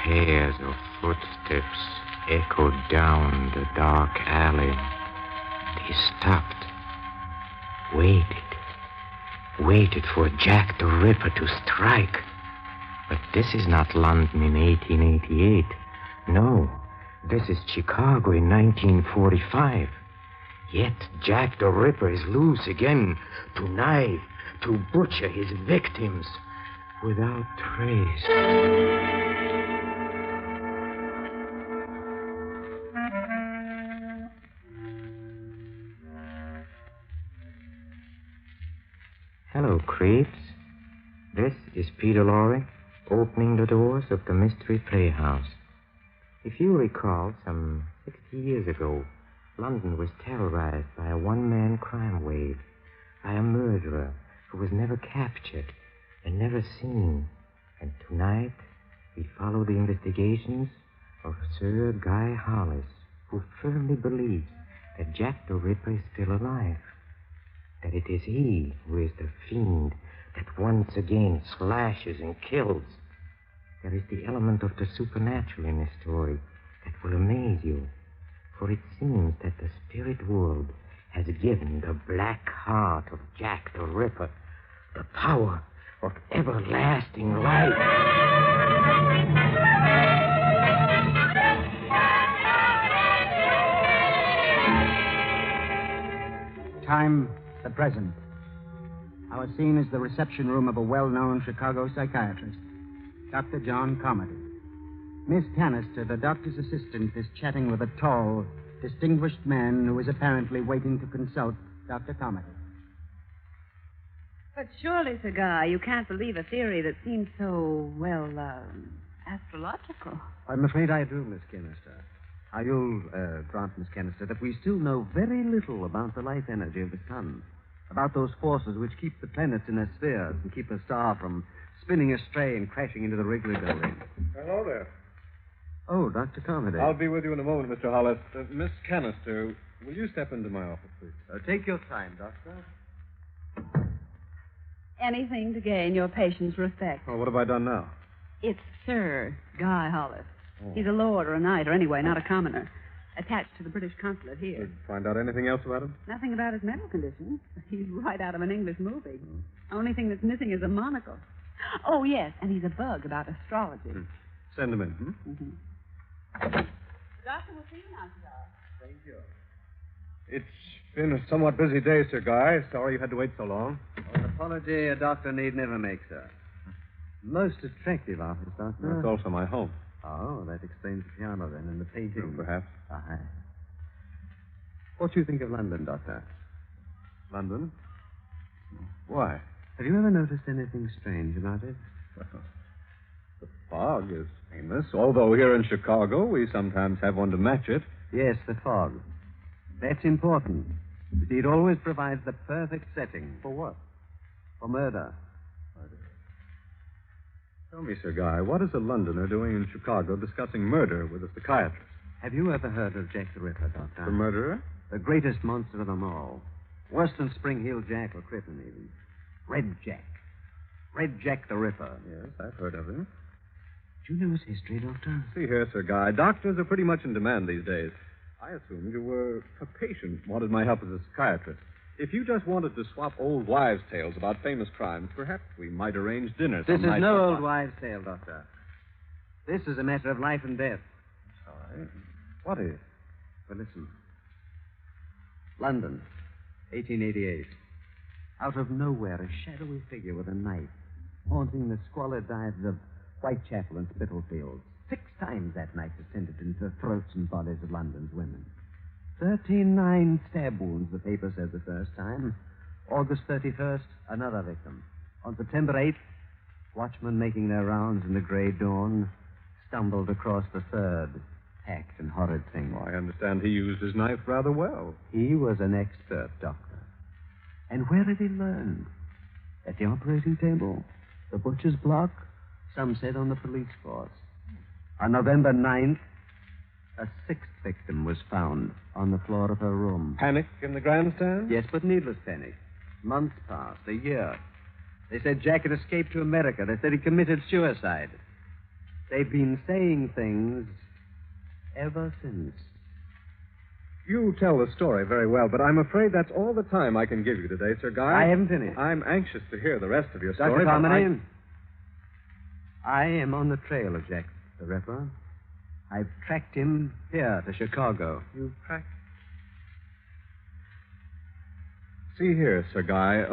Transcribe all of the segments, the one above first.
pairs of footsteps echoed down the dark alley. He stopped, waited for Jack the Ripper to strike. But this is not London in 1888. No, this is Chicago in 1945. Yet Jack the Ripper is loose again to knife, to butcher his victims without trace. Hello, creeps. This is Peter Lorre, opening the doors of the Mystery Playhouse. If you recall, some 60 years ago, London was terrorized by a one-man crime wave, by a murderer who was never captured and never seen. And tonight, we follow the investigations of Sir Guy Hollis, who firmly believes that Jack the Ripper is still alive, that it is he who is the fiend that once again slashes and kills. There is the element of the supernatural in this story that will amaze you, for it seems that the spirit world has given the black heart of Jack the Ripper the power of everlasting life. Time, the present. Our scene is the reception room of a well-known Chicago psychiatrist, Dr. John Carmody. Miss Canister, the doctor's assistant, is chatting with a tall, distinguished man who is apparently waiting to consult Dr. Carmody. But surely, Sir Guy, you can't believe a theory that seems so, astrological. I'm afraid I do, Miss Canister. Now, you'll grant, Miss Canister, that we still know very little about the life energy of the sun, about those forces which keep the planets in their spheres and keep a star from spinning astray and crashing into the Wrigley building. Hello there. Oh, Dr. Carmody. I'll be with you in a moment, Mr. Hollis. Miss Canister, will you step into my office, please? Take your time, Doctor. Anything to gain your patient's respect. Oh, what have I done now? It's Sir Guy Hollis. Oh. He's a lord or a knight, or anyway, not a commoner. Attached to the British consulate here. Did you find out anything else about him? Nothing about his mental condition. He's right out of an English movie. Only thing that's missing is a monocle. Oh, yes, and he's a bug about astrology. Send him in. Mm-hmm. Doctor, we'll see you now, sir. Thank you. It's been a somewhat busy day, Sir Guy. Sorry you had to wait so long. An apology a doctor need never make, sir. Most attractive office, Doctor. That's also my home. Oh, that explains the piano, then, and the painting. Perhaps. Aye. What do you think of London, Doctor? London? Why? Have you ever noticed anything strange about it? Well, the fog is famous, although here in Chicago we sometimes have one to match it. Yes, the fog. That's important. You see, it always provides the perfect setting. For what? For murder. Tell me, Sir Guy, what is a Londoner doing in Chicago discussing murder with a psychiatrist? Have you ever heard of Jack the Ripper, Doctor? The murderer? The greatest monster of them all. Worse than Spring Hill Jack or Crippen, even. Red Jack. Red Jack the Ripper. Yes, I've heard of him. Do you know his history, Doctor? See here, Sir Guy, doctors are pretty much in demand these days. I assumed you were a patient, wanted my help as a psychiatrist. If you just wanted to swap old wives' tales about famous crimes, perhaps we might arrange dinner This some is night no sometime. old wives' tale, Doctor. This is a matter of life and death. Sorry. What is? But listen. London, 1888. Out of nowhere, a shadowy figure with a knife, haunting the squalid dives of Whitechapel and Spitalfields. 6 times that knife descended into the throats and bodies of London's women. 39 stab wounds, the paper said the first time. August 31st, another victim. On September 8th, watchmen making their rounds in the gray dawn stumbled across the third packed and horrid thing. Oh, I understand he used his knife rather well. He was an expert, Doctor. And where had he learned? At the operating table? The butcher's block? Some said on the police force. On November 9th, a 6th victim was found on the floor of her room. Panic in the grandstand? Yes, but needless panic. Months passed, a year. They said Jack had escaped to America. They said he committed suicide. They've been saying things ever since. You tell the story very well, but I'm afraid that's all the time I can give you today, Sir Guy. I haven't finished. I'm anxious to hear the rest of your story. Dr. but Carmody, I am on the trail of Jack the Ripper. I've tracked him here to Chicago. You've tracked... See here, Sir Guy.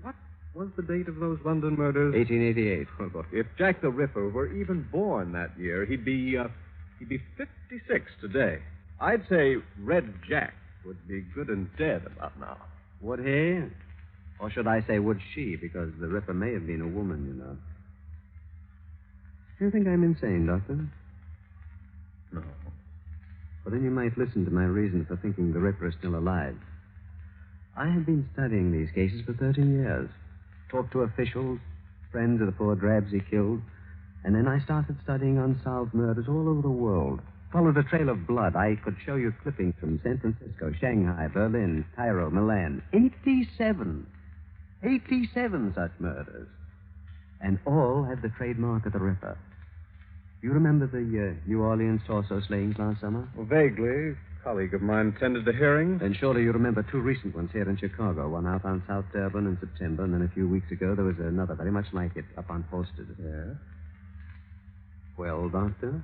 What was the date of those London murders? 1888. Well, look, if Jack the Ripper were even born that year, he'd be 56 today. I'd say Red Jack would be good and dead about now. Would he? Or should I say, would she? Because the Ripper may have been a woman, you know. Do you think I'm insane, Doctor? No. Well, then you might listen to my reason for thinking the Ripper is still alive. I have been studying these cases for 13 years. Talked to officials, friends of the poor drabs he killed, and then I started studying unsolved murders all over the world. Followed a trail of blood. I could show you clippings from San Francisco, Shanghai, Berlin, Cairo, Milan. 87 such murders. And all had the trademark of the Ripper. You remember the New Orleans torso slayings last summer? Well, vaguely. A colleague of mine attended the hearing. Then surely you remember two recent ones here in Chicago. One out on South Durban in September, and then a few weeks ago there was another very much like it up on Posted. Yeah? Well, Doctor?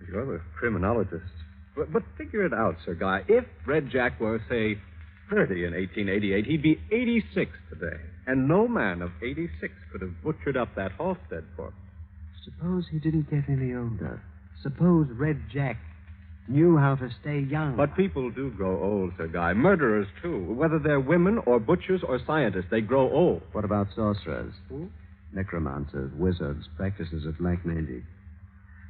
You're the criminologist. But figure it out, Sir Guy. If Red Jack were, say, 30 in 1888, he'd be 86 today. And no man of 86 could have butchered up that Halstead corpse. Suppose he didn't get any older. Suppose Red Jack knew how to stay young. But people do grow old, Sir Guy. Murderers, too. Whether they're women or butchers or scientists, they grow old. What about sorcerers? Who? Necromancers, wizards, practices of black magic.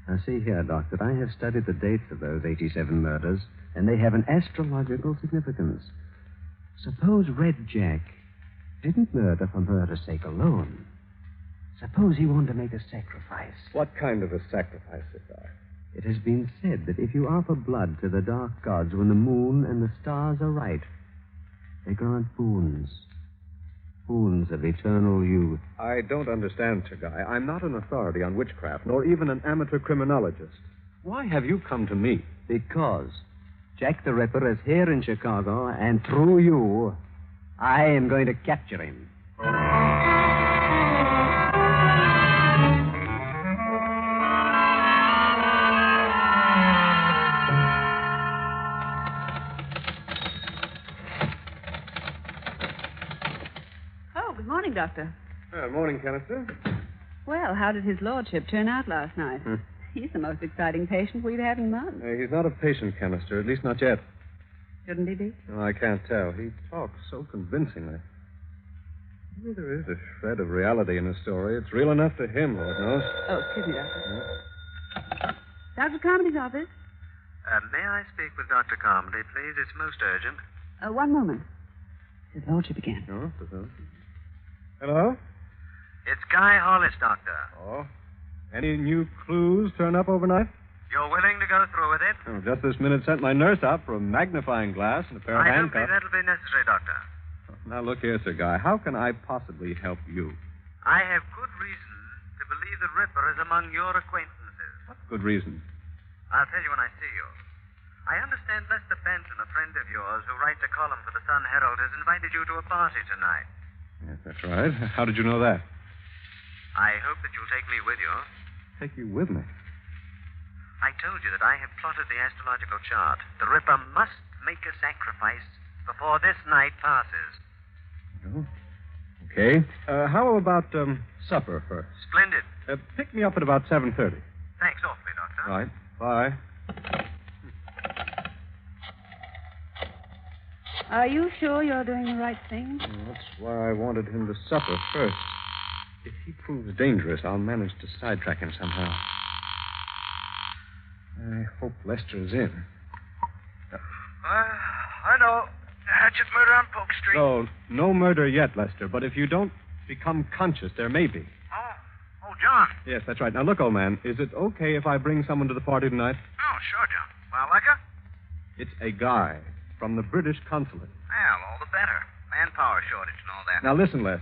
Now, see here, Doctor, I have studied the dates of those 87 murders, and they have an astrological significance. Suppose Red Jack didn't murder for murder's sake alone. Suppose he wanted to make a sacrifice. What kind of a sacrifice, Sir Guy? It has been said that if you offer blood to the dark gods when the moon and the stars are right, they grant boons. Boons of eternal youth. I don't understand, Sir Guy. I'm not an authority on witchcraft, nor even an amateur criminologist. Why have you come to me? Because Jack the Ripper is here in Chicago, and through you, I am going to capture him. Good morning, Doctor. Morning, Canister. Well, how did his lordship turn out last night? He's the most exciting patient we've had in months. He's not a patient, Canister, at least not yet. Shouldn't he be? No, I can't tell. He talks so convincingly. Maybe there is a shred of reality in his story. It's real enough to him, Lord knows. Oh, excuse me, Doctor. Dr. Carmody's office? May I speak with Dr. Carmody, please? It's most urgent. One moment. His lordship again. Oh, hello? It's Guy Hollis, Doctor. Oh. Any new clues turn up overnight? You're willing to go through with it? Oh, just this minute sent my nurse out for a magnifying glass and a pair of I don't think handcuffs. that'll be necessary, Doctor. Now, look here, Sir Guy. How can I possibly help you? I have good reason to believe the Ripper is among your acquaintances. What good reason? I'll tell you when I see you. I understand Lester Benton, a friend of yours who writes a column for the Sun Herald, has invited you to a party tonight. Yes, that's right. How did you know that? I hope that you'll take me with you. Take you with me. I told you that I have plotted the astrological chart. The Ripper must make a sacrifice before this night passes. Oh. Okay. How about supper first? Splendid. Pick me up at about 7:30. Thanks awfully, Doctor. All right. Bye. Are you sure you're doing the right thing? Well, that's why I wanted him to supper first. If he proves dangerous, I'll manage to sidetrack him somehow. I hope Lester is in. I know. Hatchet murder on Polk Street. No, no murder yet, Lester. But if you don't become conscious, there may be. Oh, John. Yes, that's right. Now, look, old man, is it okay if I bring someone to the party tonight? Oh, sure, John. Well, like her? It's a guy from the British consulate. Well, all the better. Manpower shortage and all that. Now, listen, Les.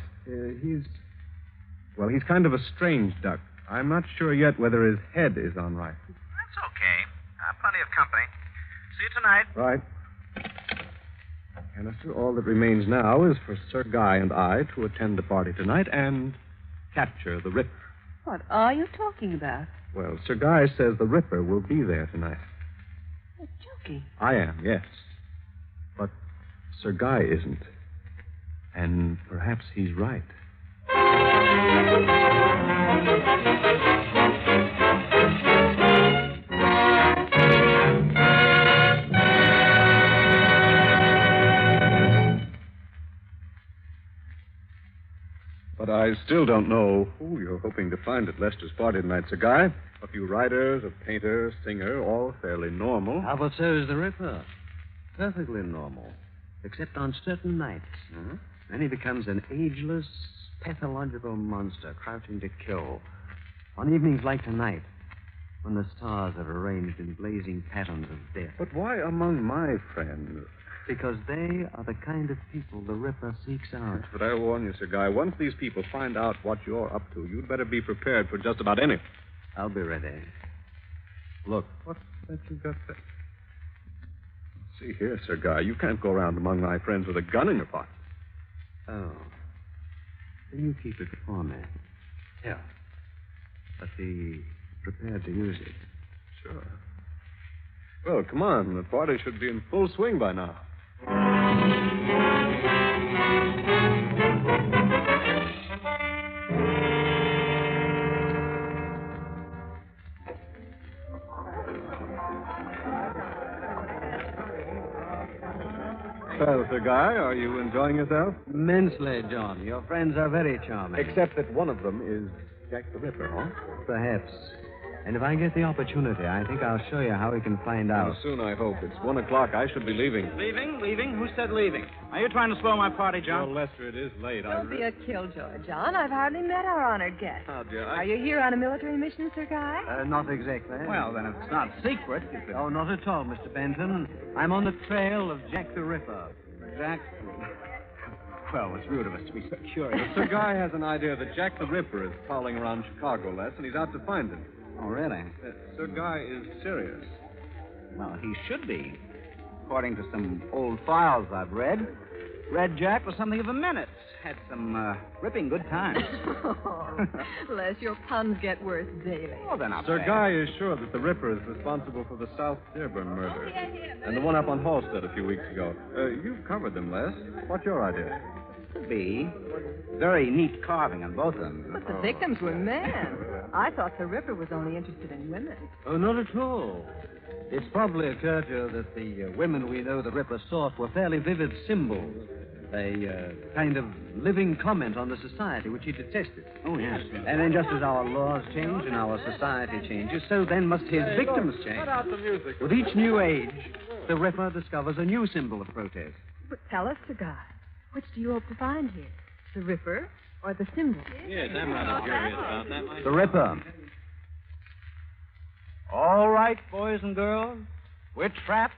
He's kind of a strange duck. I'm not sure yet whether his head is on right. That's okay. Plenty of company. See you tonight. Right. Canister, all that remains now is for Sir Guy and I to attend the party tonight and capture the Ripper. What are you talking about? Well, Sir Guy says the Ripper will be there tonight. You're joking. I am, yes. But Sir Guy isn't. And perhaps he's right. But I still don't know who you're hoping to find at Lester's party tonight, Sir Guy. A few writers, a painter, singer, all fairly normal. How about so is the Ripper? Perfectly normal. Except on certain nights. Uh-huh. Then he becomes an ageless, pathological monster crouching to kill. On evenings like tonight, when the stars are arranged in blazing patterns of death. But why among my friends? Because they are the kind of people the Ripper seeks out. But I warn you, Sir Guy, once these people find out what you're up to, you'd better be prepared for just about anything. I'll be ready. Look. What's that you got there? See here, Sir Guy, you can't go around among my friends with a gun in your pocket. Oh. Then you keep it for me. Yeah. But be prepared to use it. Sure. Well, come on. The party should be in full swing by now. Well, Sir Guy, are you enjoying yourself? Immensely, John. Your friends are very charming. Except that one of them is Jack the Ripper, huh? Perhaps. And if I get the opportunity, I think I'll show you how we can find out. Soon, I hope. It's 1 o'clock. I should be leaving. Leaving? Who said leaving? Are you trying to spoil my party, John? Well, Lester, it is late. Don't be a killjoy, John. I've hardly met our honored guest. Oh, dear. Are you here on a military mission, Sir Guy? Not exactly. Well, then if it's not secret, you could... Oh, not at all, Mr. Benton. I'm on the trail of Jack the Ripper. Jack... Well, it's rude of us to be so curious. Sir Guy has an idea that Jack the Ripper is prowling around Chicago, Les, and he's out to find him. Oh, really? Sir Guy is serious. Well, he should be. According to some old files I've read, Red Jack was something of a menace. Had some ripping good times. Oh, Les, your puns get worse daily. Oh, they're not Sir bad. Guy is sure that the Ripper is responsible for the South Dearborn murder. And the one up on Halstead a few weeks ago. You've covered them, Les. What's your idea? Could be. Very neat carving on both of them. But the victims were men. I thought the Ripper was only interested in women. Oh, not at all. It's probably occurred to you that the women we know the Ripper sought were fairly vivid symbols. A kind of living comment on the society which he detested. Oh, yes. And then just as our laws change and our society changes, so then must his victims change. Cut out the music. With each new age, the Ripper discovers a new symbol of protest. But tell us, Sir Guy, which do you hope to find here? The Ripper or the symbol? Yes, I'm rather curious about that myself. The Ripper. All right, boys and girls. We're trapped.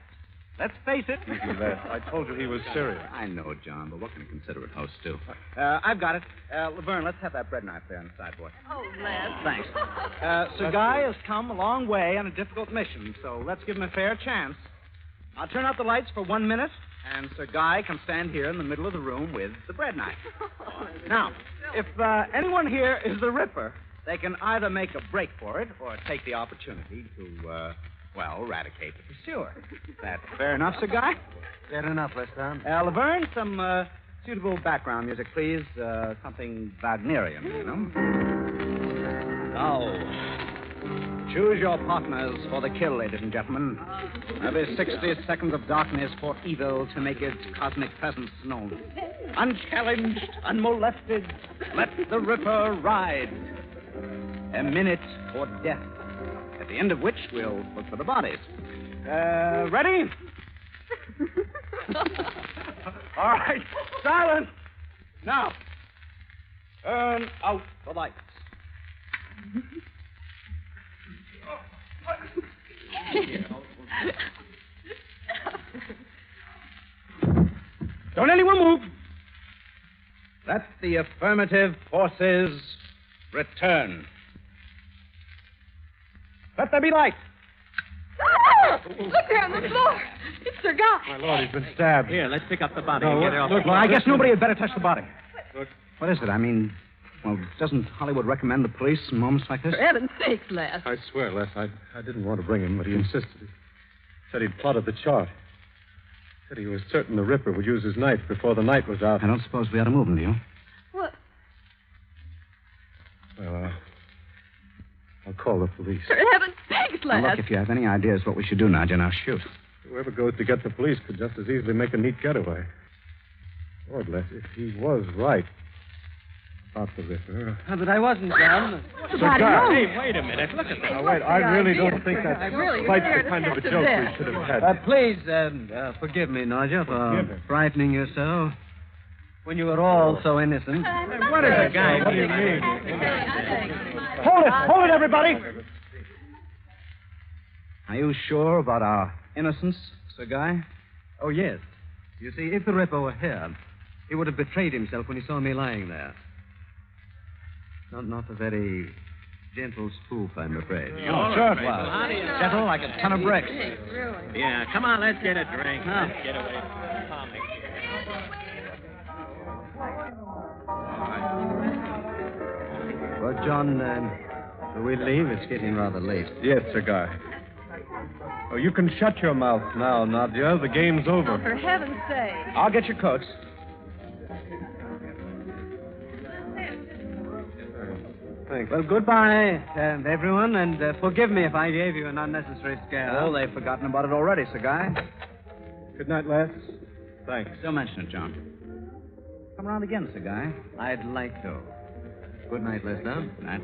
Let's face it. Easy, Les. I told you he was serious. I know, John, but what can a considerate host do? I've got it. Laverne, let's have that bread knife there on the sideboard. Oh, Les. Thanks. Sir Guy has come a long way on a difficult mission, so let's give him a fair chance. I'll turn out the lights for 1 minute, and Sir Guy can stand here in the middle of the room with the bread knife. Now, if anyone here is the Ripper, they can either make a break for it or take the opportunity to, eradicate the pursuer. That's fair enough, Sir Guy? Fair enough, Lester. Laverne, some suitable background music, please. Something Wagnerian, you know. Now, choose your partners for the kill, ladies and gentlemen. Every 60 seconds of darkness for evil to make its cosmic presence known. Unchallenged, unmolested, let the Ripper ride. A minute for death, at the end of which we'll look for the bodies. Ready? All right, silence. Now, turn out the lights. Don't anyone move. Let the affirmative forces return. Let there be light. Look there on the floor. It's Sir Guy. My lord, he's been stabbed. Here, let's pick up the body No, and get it off. look, Well, I guess nobody had better touch the body. Look. What is it? I mean, well, doesn't Hollywood recommend the police in moments like this? For heaven's sakes, Les. I swear, Les, I didn't want to bring him, but he insisted. He said he'd plotted the chart. Said he was certain the Ripper would use his knife before the night was out. I don't suppose we ought to move him, do you? What? Well, I'll call the police. For heaven's sakes, Les. Now, look, if you have any ideas what we should do now, Jen, I'll shoot. Whoever goes to get the police could just as easily make a neat getaway. Lord, Les, if he was right about the Ripper... But I wasn't, John. What's the body wrong? Hey, wait a minute. Look at that. Now, wait, I really don't think that's really quite scared the kind of a us to joke death. we should have had. Please, forgive me, Nadja, for Forgive him. frightening you so. When you were all so innocent. What is it, guy? What do you mean? Hold it, everybody! Are you sure about our innocence, Sir Guy? Oh, yes. You see, if the Ripper were here, he would have betrayed himself when he saw me lying there. Not a very gentle spoof, I'm afraid. Oh, sure it was. Gentle like a ton of bricks. Yeah, come on, let's get a drink. Let's get away from the comic. Well, John, will we leave? It's getting rather late. Yes, Sir Guy. Oh, you can shut your mouth now, Nadia. The game's over. For heaven's sake. I'll get your coats. Thanks. Well, goodbye, everyone, and forgive me if I gave you an unnecessary scare. Oh, they've forgotten about it already, Sir Guy. Good night, Les. Thanks. Don't mention it, John. Come around again, Sir Guy. I'd like to. Good night, Lester. Good night.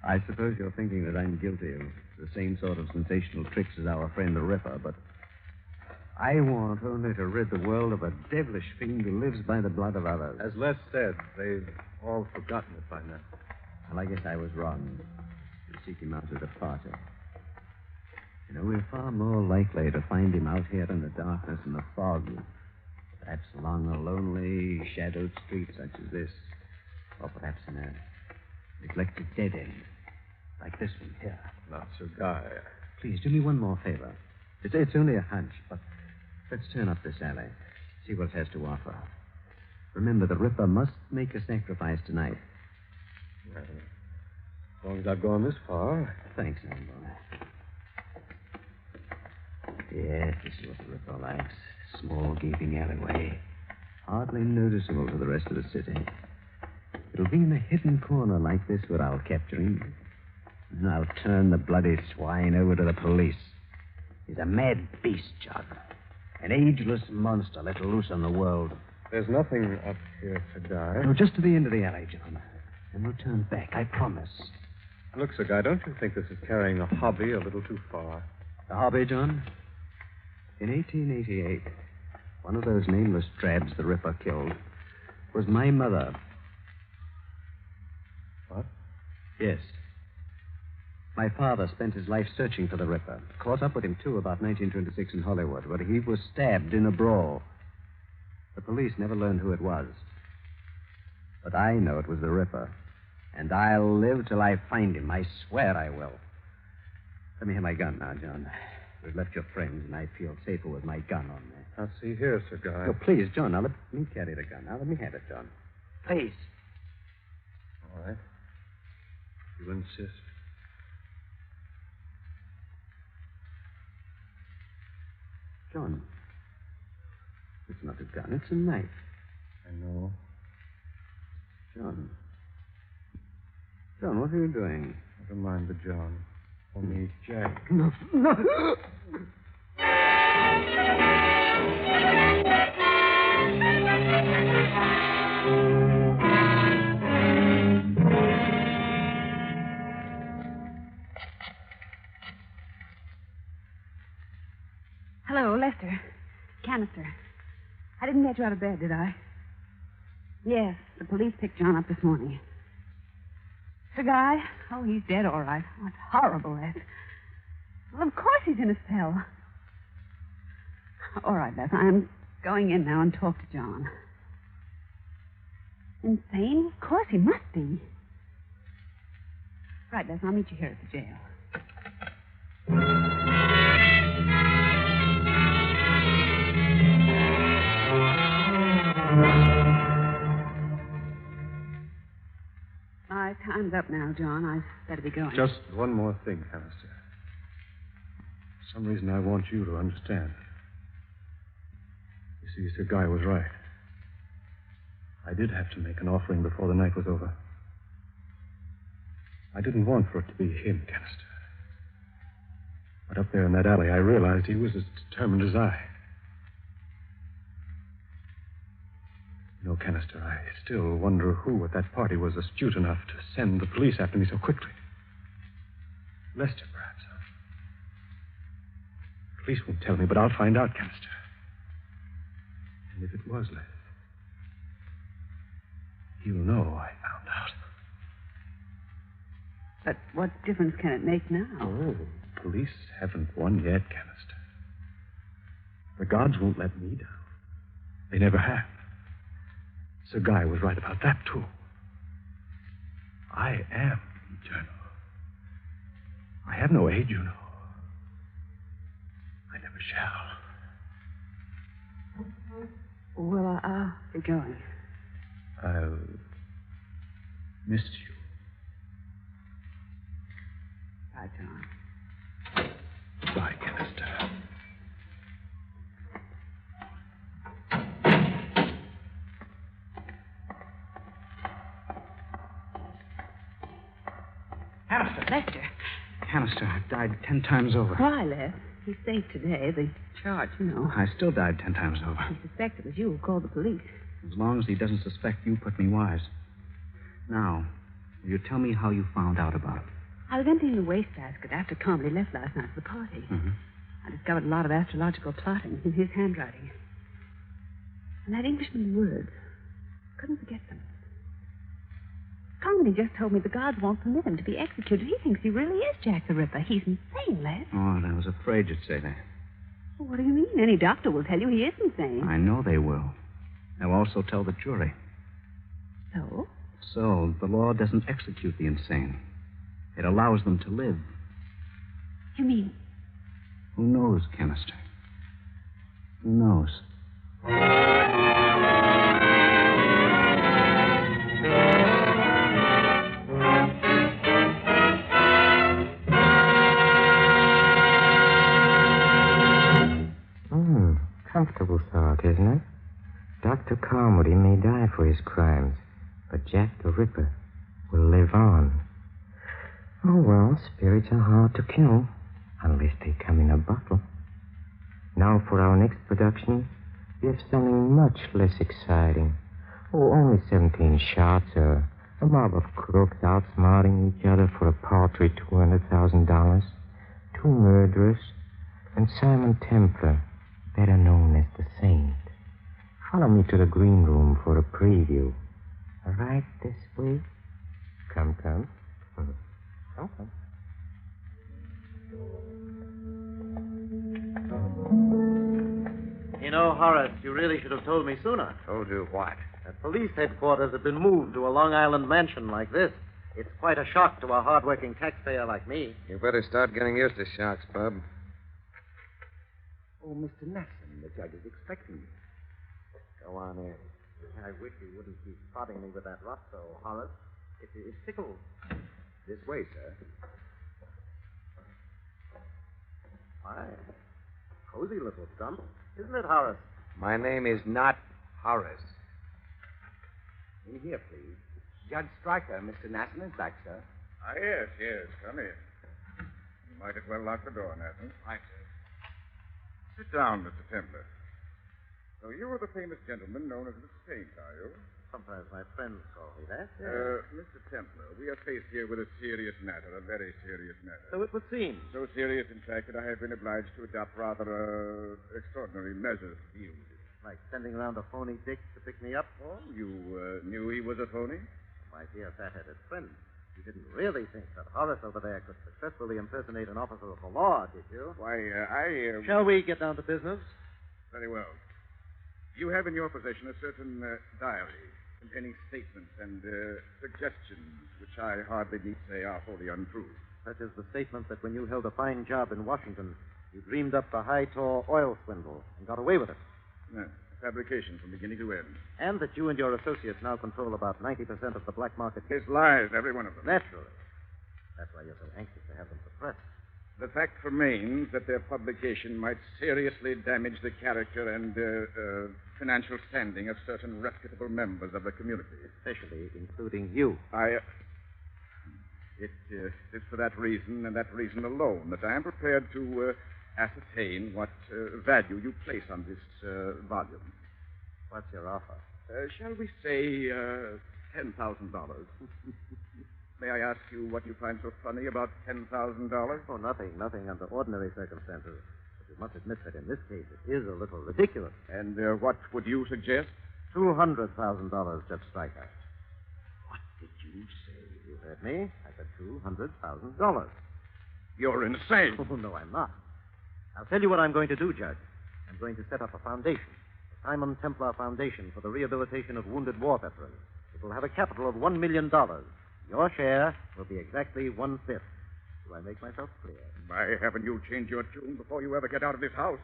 I suppose you're thinking that I'm guilty of the same sort of sensational tricks as our friend the Ripper, but I want only to rid the world of a devilish fiend who lives by the blood of others. As Les said, they've all forgotten it by now. Well, I guess I was wrong to seek him out at a party. You know, we're far more likely to find him out here in the darkness and the fog, perhaps along a lonely, shadowed street such as this, or perhaps in a neglected dead end, like this one here. Now, Sir Guy. Please, do me one more favor. It's only a hunch, but let's turn up this alley, see what it has to offer. Remember, the Ripper must make a sacrifice tonight. Well, as long as I've gone this far. Thanks, old boy. Yes, this is what the Ripper likes. Small, gaping alleyway. Hardly noticeable to the rest of the city. It'll be in a hidden corner like this where I'll capture him. And I'll turn the bloody swine over to the police. He's a mad beast, John. An ageless monster let loose on the world. There's nothing up here, Sir Guy. No, just to the end of the alley, John. And we'll turn back, I promise. Look, Sir Guy, don't you think this is carrying a hobby a little too far? The hobby, John? In 1888, one of those nameless drabs the Ripper killed was my mother. What? Yes. My father spent his life searching for the Ripper. Caught up with him, too, about 1926 in Hollywood, where he was stabbed in a brawl. The police never learned who it was. But I know it was the Ripper. And I'll live till I find him. I swear I will. Let me have my gun now, John. We've left your friends, and I feel safer with my gun on me. Now, see here, Sir Guy. Oh, please, John, now let me carry the gun. Now let me have it, John. Please. All right. You insist. John, it's not a gun, it's a knife. I know. John. John, what are you doing? Never mind the John. Only Jack. No. Hello, Lester. Canister. I didn't get you out of bed, did I? Yes, the police picked John up this morning. The guy? Oh, he's dead, all right. Oh, it's horrible, Les. Well, of course he's in his cell. All right, Les, I'm going in now and talk to John. Insane? Of course he must be. Right, Les, I'll meet you here at the jail. My time's up now, John. I'd better be going. Just one more thing, Canister. For some reason, I want you to understand. You see, Sir Guy was right. I did have to make an offering before the night was over. I didn't want for it to be him, Canister. But up there in that alley, I realized he was as determined as I. You know, Canister, I still wonder who at that party was astute enough to send the police after me so quickly. Lester, perhaps. Huh? The police won't tell me, but I'll find out, Canister. And if it was Lester, he'll know I found out. But what difference can it make now? Oh, police haven't won yet, Canister. The gods won't let me down. They never have. Sir Guy was right about that, too. I am eternal. I have no age, you know. I never shall. Well, I'll be going. I'll miss you. Bye, John. Bye, Canister. Canister. Lester. Canister, I've died 10 times over. Why, Les? He's safe today. The charge, you know. I still died 10 times over. He suspects it was you who called the police. As long as he doesn't suspect you put me wise. Now, will you tell me how you found out about it? I was emptying the wastebasket after Comedy left last night for the party. Mm-hmm. I discovered a lot of astrological plotting in his handwriting. And that Englishman's words. Couldn't forget them. Comedy just told me the gods won't permit him to be executed. He thinks he really is Jack the Ripper. He's insane, Les. Oh, and I was afraid you'd say that. Well, what do you mean? Any doctor will tell you he is insane. I know they will. They'll also tell the jury. So? So, the law doesn't execute the insane. It allows them to live. You mean? Who knows, Canister? Who knows? Comfortable thought, isn't it? Dr. Carmody may die for his crimes, but Jack the Ripper will live on. Oh, well, spirits are hard to kill, unless they come in a bottle. Now for our next production, we have something much less exciting. Oh, only 17 shots, a mob of crooks outsmarting each other for a paltry $200,000, 2 murderers, and Simon Templar, better known as the Saint. Follow me to the green room for a preview. Right this way. Come. Come. You know, Horace, you really should have told me sooner. Told you what? That police headquarters have been moved to a Long Island mansion like this. It's quite a shock to a hard-working taxpayer like me. You better start getting used to shocks, Bub. Oh, Mr. Nasson, the judge is expecting you. Go on in. I wish you wouldn't keep prodding me with that rough, though, Horace. It tickles. This way, sir. Why, cozy little stump. Isn't it, Horace? My name is not Horace. In here, please. Judge Stryker, Mr. Nasson is back, sir. Ah, yes. Come in. You might as well lock the door, Nathan. Right, sir. Sit down, Mr. Templar. So you are the famous gentleman known as the Saint, are you? Sometimes my friends call me that. Mr. Templar, we are faced here with a serious matter, a very serious matter. So it would seem. So serious, in fact, that I have been obliged to adopt rather extraordinary measures to deal with it. Like sending around a phony dick to pick me up? Oh, you knew he was a phony? My dear fat-headed friend, you didn't really think that Horace over there could successfully impersonate an officer of the law, did you? Why, Shall we get down to business? Very well. You have in your possession a certain diary. containing statements and suggestions which I hardly need say are wholly untrue. Such as the statement that when you held a fine job in Washington, you dreamed up the high-tor oil swindle and got away with it. No, fabrication from beginning to end. And that you and your associates now control about 90% of the black market. It's lies, every one of them. Naturally. That's why you're so anxious to have them suppressed. The fact remains that their publication might seriously damage the character and financial standing of certain reputable members of the community. Especially including you. It is for that reason and that reason alone that I am prepared to ascertain what value you place on this volume. What's your offer? Shall we say $10,000? May I ask you what you find so funny about $10,000? Oh, nothing under ordinary circumstances. But you must admit that in this case it is a little ridiculous. And what would you suggest? $200,000, Judge Stryker. What did you say? You heard me. I said $200,000. You're insane. Oh, no, I'm not. I'll tell you what I'm going to do, Judge. I'm going to set up a foundation, the Simon Templar Foundation for the Rehabilitation of Wounded War Veterans. It will have a capital of $1 million. Your share will be exactly 1/5. Do I make myself clear? By heaven, you'll change your tune before you ever get out of this house.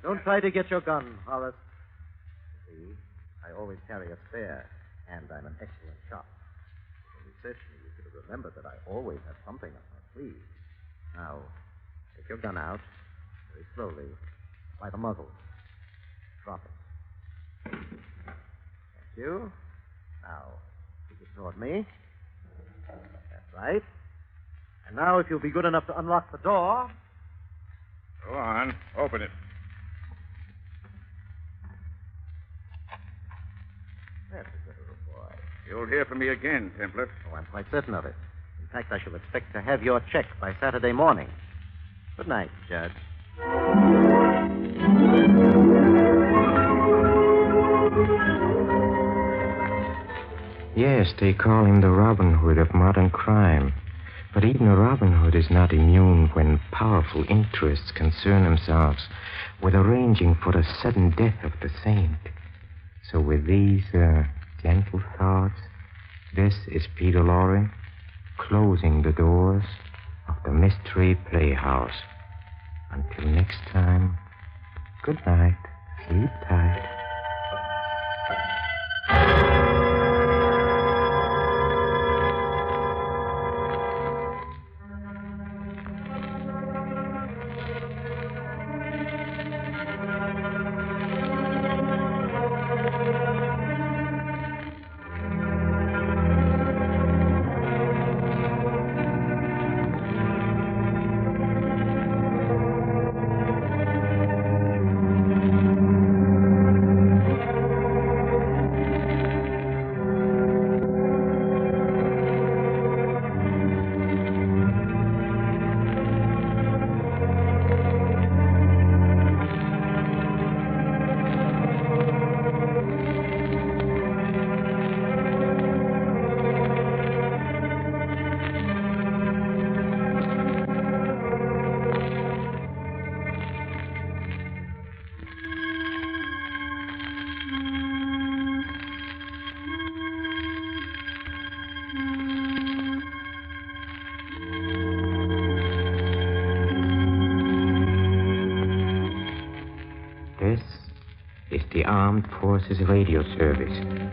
Don't try to get your gun, Horace. You see, I always carry a spare, and I'm an excellent shot. When you searched me, you should have remembered that I always have something up my sleeve. Now, take your gun out, very slowly, by the muzzle. Drop it. Thank you. Now, take it toward me. That's right. And now, if you'll be good enough to unlock the door. Go on. Open it. That's a good little boy. You'll hear from me again, Templar. Oh, I'm quite certain of it. In fact, I shall expect to have your check by Saturday morning. Good night, Judge. Yes, they call him the Robin Hood of modern crime. But even a Robin Hood is not immune when powerful interests concern themselves with arranging for the sudden death of the saint. So with these gentle thoughts, this is Peter Loring closing the doors of the Mystery Playhouse. Until next time, good night. Sleep tight. This is the Armed Forces Radio Service.